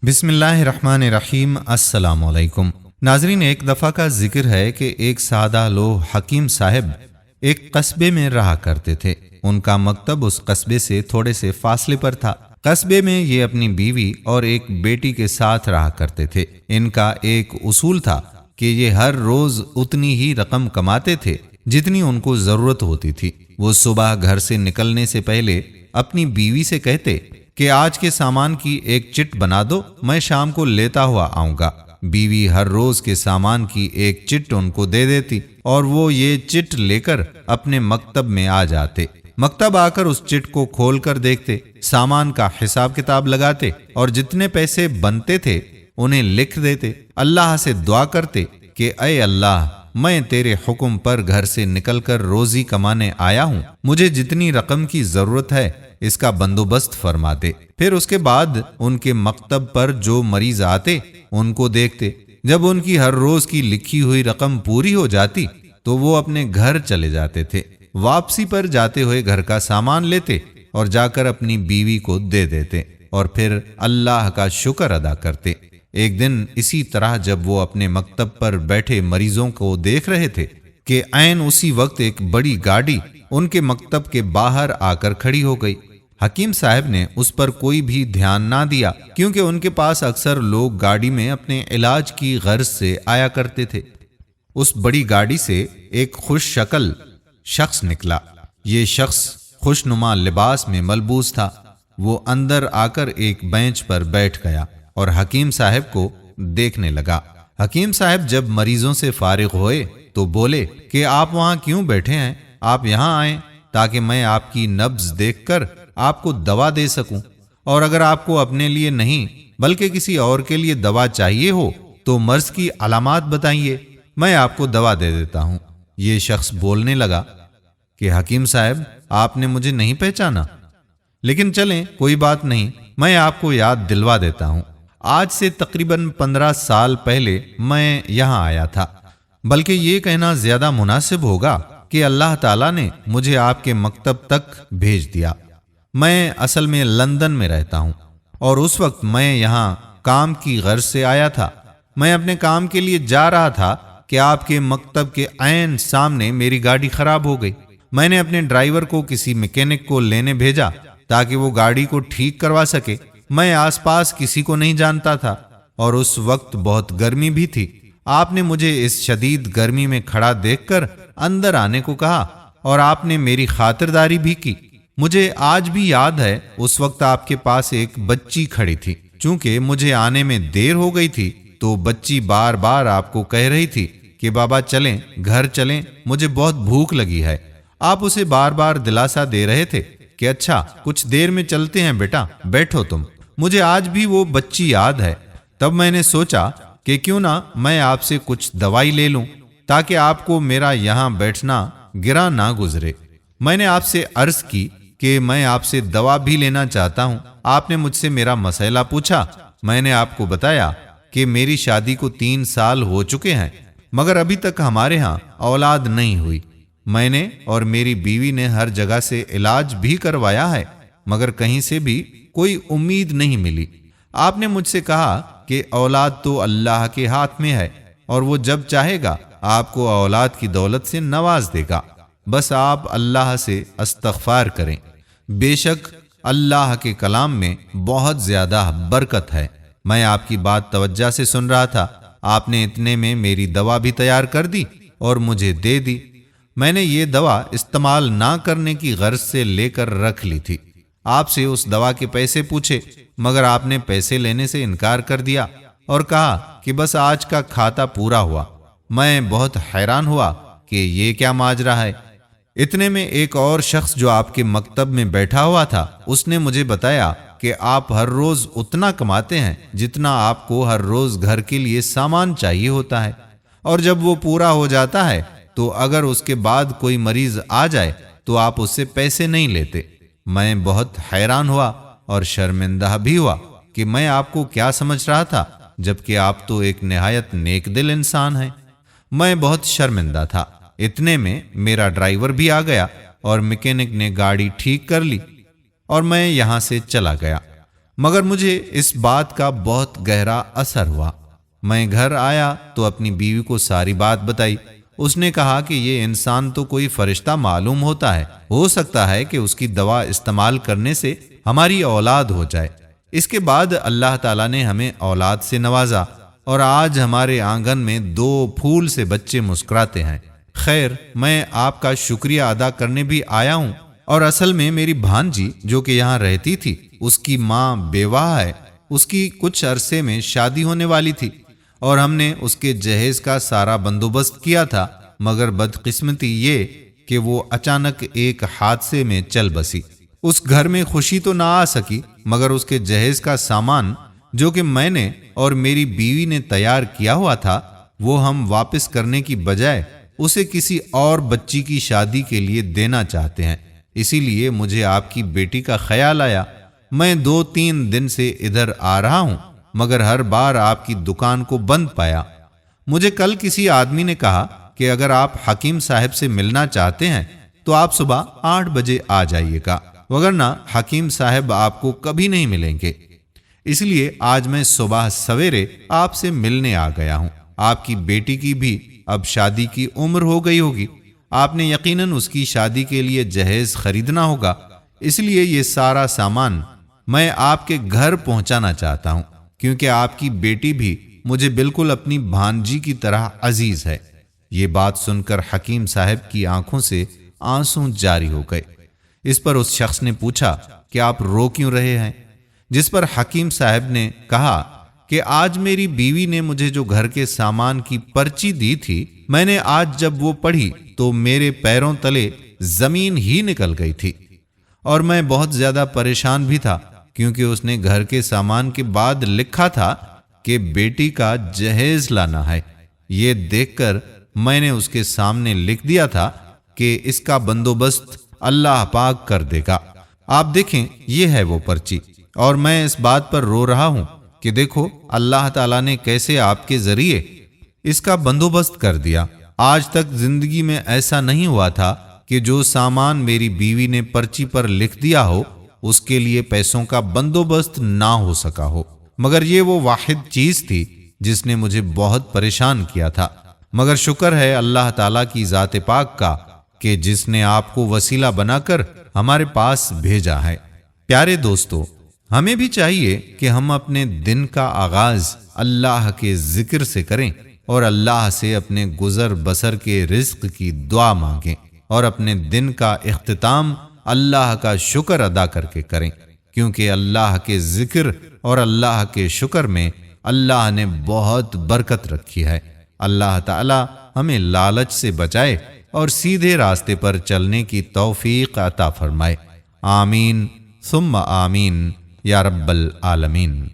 بسم اللہ الرحمن الرحیم۔ السلام علیکم ناظرین، ایک دفعہ کا ذکر ہے کہ ایک سادہ لوح حکیم صاحب ایک قصبے میں رہا کرتے تھے۔ ان کا مکتب اس قصبے سے تھوڑے سے فاصلے پر تھا۔ قصبے میں یہ اپنی بیوی اور ایک بیٹی کے ساتھ رہا کرتے تھے۔ ان کا ایک اصول تھا کہ یہ ہر روز اتنی ہی رقم کماتے تھے جتنی ان کو ضرورت ہوتی تھی۔ وہ صبح گھر سے نکلنے سے پہلے اپنی بیوی سے کہتے کہ آج کے سامان کی ایک چٹ بنا دو، میں شام کو لیتا ہوا آؤں گا۔ بیوی ہر روز کے سامان کی ایک چٹ ان کو دے دیتی اور وہ یہ چٹ لے کر اپنے مکتب میں آ جاتے۔ مکتب آ کر اس چٹ کو کھول کر دیکھتے، سامان کا حساب کتاب لگاتے اور جتنے پیسے بنتے تھے انہیں لکھ دیتے۔ اللہ سے دعا کرتے کہ اے اللہ، میں تیرے حکم پر گھر سے نکل کر روزی کمانے آیا ہوں، مجھے جتنی رقم کی ضرورت ہے اس کا بندوبست فرما دے۔ پھر اس کے بعد ان کے مکتب پر جو مریض آتے ان کو دیکھتے۔ جب ان کی ہر روز کی لکھی ہوئی رقم پوری ہو جاتی تو وہ اپنے گھر چلے جاتے تھے۔ واپسی پر جاتے ہوئے گھر کا سامان لیتے اور جا کر اپنی بیوی کو دے دیتے اور پھر اللہ کا شکر ادا کرتے۔ ایک دن اسی طرح جب وہ اپنے مکتب پر بیٹھے مریضوں کو دیکھ رہے تھے کہ عین اسی وقت ایک بڑی گاڑی ان کے مکتب کے باہر آ کر کھڑی ہو گئی۔ حکیم صاحب نے اس پر کوئی بھی دھیان نہ دیا، کیونکہ ان کے پاس اکثر لوگ گاڑی میں اپنے علاج کی غرض سے آیا کرتے تھے۔ اس بڑی گاڑی سے ایک خوش شکل شخص نکلا۔ یہ شخص خوشنما لباس میں ملبوس تھا۔ وہ اندر آ کر ایک بینچ پر بیٹھ گیا اور حکیم صاحب کو دیکھنے لگا۔ حکیم صاحب جب مریضوں سے فارغ ہوئے تو بولے کہ آپ وہاں کیوں بیٹھے ہیں؟ آپ یہاں آئیں تاکہ میں آپ کی نبض دیکھ کر آپ کو دوا دے سکوں، اور اگر آپ کو اپنے لیے نہیں بلکہ کسی اور کے لیے دوا چاہیے ہو تو مرض کی علامات بتائیے، میں آپ کو دوا دے دیتا ہوں۔ یہ شخص بولنے لگا کہ حکیم صاحب، آپ نے مجھے نہیں پہچانا، لیکن چلیں کوئی بات نہیں، میں آپ کو یاد دلوا دیتا ہوں۔ آج سے تقریباً 15 سال پہلے میں یہاں آیا تھا، بلکہ یہ کہنا زیادہ مناسب ہوگا کہ اللہ تعالیٰ نے مجھے آپ کے مکتب تک بھیج دیا۔ میں اصل میں لندن میں رہتا ہوں اور اس وقت میں یہاں کام کی غرض سے آیا تھا۔ میں اپنے کام کے لیے جا رہا تھا کہ آپ کے مکتب کے عین سامنے میری گاڑی خراب ہو گئی۔ میں نے اپنے ڈرائیور کو کسی میکینک کو لینے بھیجا تاکہ وہ گاڑی کو ٹھیک کروا سکے۔ میں آس پاس کسی کو نہیں جانتا تھا اور اس وقت بہت گرمی بھی تھی۔ آپ نے مجھے اس شدید گرمی میں کھڑا دیکھ کر اندر آنے کو کہا اور آپ نے میری خاطرداری بھی کی۔ مجھے آج بھی یاد ہے اس وقت آپ کے پاس ایک بچی کھڑی تھی۔ چونکہ مجھے آنے میں دیر ہو گئی تھی تو بچی بار بار آپ کو کہہ رہی تھی کہ بابا چلیں، گھر چلیں، مجھے بہت بھوک لگی ہے۔ آپ اسے بار بار دلاسا دے رہے تھے کہ اچھا کچھ دیر میں چلتے ہیں بیٹا، بیٹھو تم۔ مجھے آج بھی وہ بچی یاد ہے۔ تب میں نے سوچا کہ کیوں نہ میں آپ سے کچھ دوائی لے لوں تاکہ آپ کو میرا یہاں بیٹھنا گرا نہ گزرے۔ میں نے آپ سے عرض کی کہ میں آپ سے دوا بھی لینا چاہتا ہوں۔ آپ نے مجھ سے میرا مسئلہ پوچھا۔ میں نے آپ کو بتایا کہ میری شادی کو 3 سال ہو چکے ہیں مگر ابھی تک ہمارے ہاں اولاد نہیں ہوئی۔ میں نے اور میری بیوی نے ہر جگہ سے علاج بھی کروایا ہے مگر کہیں سے بھی کوئی امید نہیں ملی۔ آپ نے مجھ سے کہا کہ اولاد تو اللہ کے ہاتھ میں ہے اور وہ جب چاہے گا آپ کو اولاد کی دولت سے نواز دے گا، بس آپ اللہ سے استغفار کریں۔ بے شک اللہ کے کلام میں بہت زیادہ برکت ہے۔ میں آپ کی بات توجہ سے سن رہا تھا۔ آپ نے اتنے میں میری دوا بھی تیار کر دی اور مجھے دے دی۔ میں نے یہ دوا استعمال نہ کرنے کی غرض سے لے کر رکھ لی تھی۔ آپ سے اس دوا کے پیسے پوچھے مگر آپ نے پیسے لینے سے انکار کر دیا اور کہا کہ بس آج کا کھاتا پورا ہوا۔ میں بہت حیران ہوا کہ یہ کیا ماجرا ہے۔ اتنے میں ایک اور شخص جو آپ کے مکتب میں بیٹھا ہوا تھا، اس نے مجھے بتایا کہ آپ ہر روز اتنا کماتے ہیں جتنا آپ کو ہر روز گھر کے لیے سامان چاہیے ہوتا ہے، اور جب وہ پورا ہو جاتا ہے تو اگر اس کے بعد کوئی مریض آ جائے تو آپ اس سے پیسے نہیں لیتے۔ میں بہت حیران ہوا اور شرمندہ بھی ہوا کہ میں آپ کو کیا سمجھ رہا تھا، جبکہ آپ تو ایک نہایت نیک دل انسان ہیں۔ میں بہت شرمندہ تھا۔ اتنے میں میرا ڈرائیور بھی آ گیا اور میکینک نے گاڑی ٹھیک کر لی اور میں یہاں سے چلا گیا۔ مگر مجھے اس بات کا بہت گہرا اثر ہوا۔ میں گھر آیا تو اپنی بیوی کو ساری بات بتائی۔ اس نے کہا کہ یہ انسان تو کوئی فرشتہ معلوم ہوتا ہے، ہو سکتا ہے کہ اس کی دوا استعمال کرنے سے ہماری اولاد ہو جائے۔ اس کے بعد اللہ تعالیٰ نے ہمیں اولاد سے نوازا اور آج ہمارے آنگن میں 2 پھول سے بچے مسکراتے ہیں۔ خیر، میں آپ کا شکریہ ادا کرنے بھی آیا ہوں، اور اصل میں میری بھانجی جو کہ یہاں رہتی تھی، اس کی ماں بیوہ ہے۔ اس کی کچھ عرصے میں شادی ہونے والی تھی اور ہم نے اس کے جہیز کا سارا بندوبست کیا تھا، مگر بدقسمتی یہ کہ وہ اچانک ایک حادثے میں چل بسی۔ اس گھر میں خوشی تو نہ آ سکی، مگر اس کے جہیز کا سامان جو کہ میں نے اور میری بیوی نے تیار کیا ہوا تھا، وہ ہم واپس کرنے کی بجائے اسے کسی اور بچی کی شادی کے لیے دینا چاہتے ہیں۔ اسی لیے مجھے آپ کی بیٹی کا خیال آیا۔ میں 2-3 دن سے ادھر آ رہا ہوں، مگر ہر بار آپ کی دکان کو بند پایا۔ مجھے کل کسی آدمی نے کہا کہ اگر آپ حکیم صاحب سے ملنا چاہتے ہیں تو آپ صبح 8 بجے آ جائیے گا، وگرنہ حکیم صاحب آپ کو کبھی نہیں ملیں گے۔ اس لیے آج میں صبح سویرے آپ سے ملنے آ گیا ہوں۔ آپ کی بیٹی کی بھی اب شادی کی عمر ہو گئی ہوگی، آپ نے یقیناً اس کی شادی کے لیے جہیز خریدنا ہوگا، اس لیے یہ سارا سامان میں آپ کے گھر پہنچانا چاہتا ہوں، کیونکہ آپ کی بیٹی بھی مجھے بالکل اپنی بھانجی کی طرح عزیز ہے۔ یہ بات سن کر حکیم صاحب کی آنکھوں سے آنسو جاری ہو گئے۔ اس پر اس شخص نے پوچھا کہ آپ رو کیوں رہے ہیں؟ جس پر حکیم صاحب نے کہا کہ آج میری بیوی نے مجھے جو گھر کے سامان کی پرچی دی تھی، میں نے آج جب وہ پڑھی تو میرے پیروں تلے زمین ہی نکل گئی تھی، اور میں بہت زیادہ پریشان بھی تھا، کیونکہ اس نے گھر کے سامان کے بعد لکھا تھا کہ بیٹی کا جہیز لانا ہے۔ یہ دیکھ کر میں نے اس کے سامنے لکھ دیا تھا کہ اس کا بندوبست اللہ پاک کر دے گا۔ آپ دیکھیں، یہ ہے وہ پرچی، اور میں اس بات پر رو رہا ہوں کہ دیکھو اللہ تعالیٰ نے کیسے آپ کے ذریعے اس کا بندوبست کر دیا۔ آج تک زندگی میں ایسا نہیں ہوا تھا کہ جو سامان میری بیوی نے پرچی پر لکھ دیا ہو اس کے لیے پیسوں کا بندوبست نہ ہو سکا ہو، مگر یہ وہ واحد چیز تھی جس نے مجھے بہت پریشان کیا تھا۔ مگر شکر ہے اللہ تعالیٰ کی ذات پاک کا کہ جس نے آپ کو وسیلہ بنا کر ہمارے پاس بھیجا ہے۔ پیارے دوستو، ہمیں بھی چاہیے کہ ہم اپنے دن کا آغاز اللہ کے ذکر سے کریں اور اللہ سے اپنے گزر بسر کے رزق کی دعا مانگیں، اور اپنے دن کا اختتام اللہ کا شکر ادا کر کے کریں، کیونکہ اللہ کے ذکر اور اللہ کے شکر میں اللہ نے بہت برکت رکھی ہے۔ اللہ تعالی ہمیں لالچ سے بچائے اور سیدھے راستے پر چلنے کی توفیق عطا فرمائے۔ آمین ثم آمین یا رب العالمین۔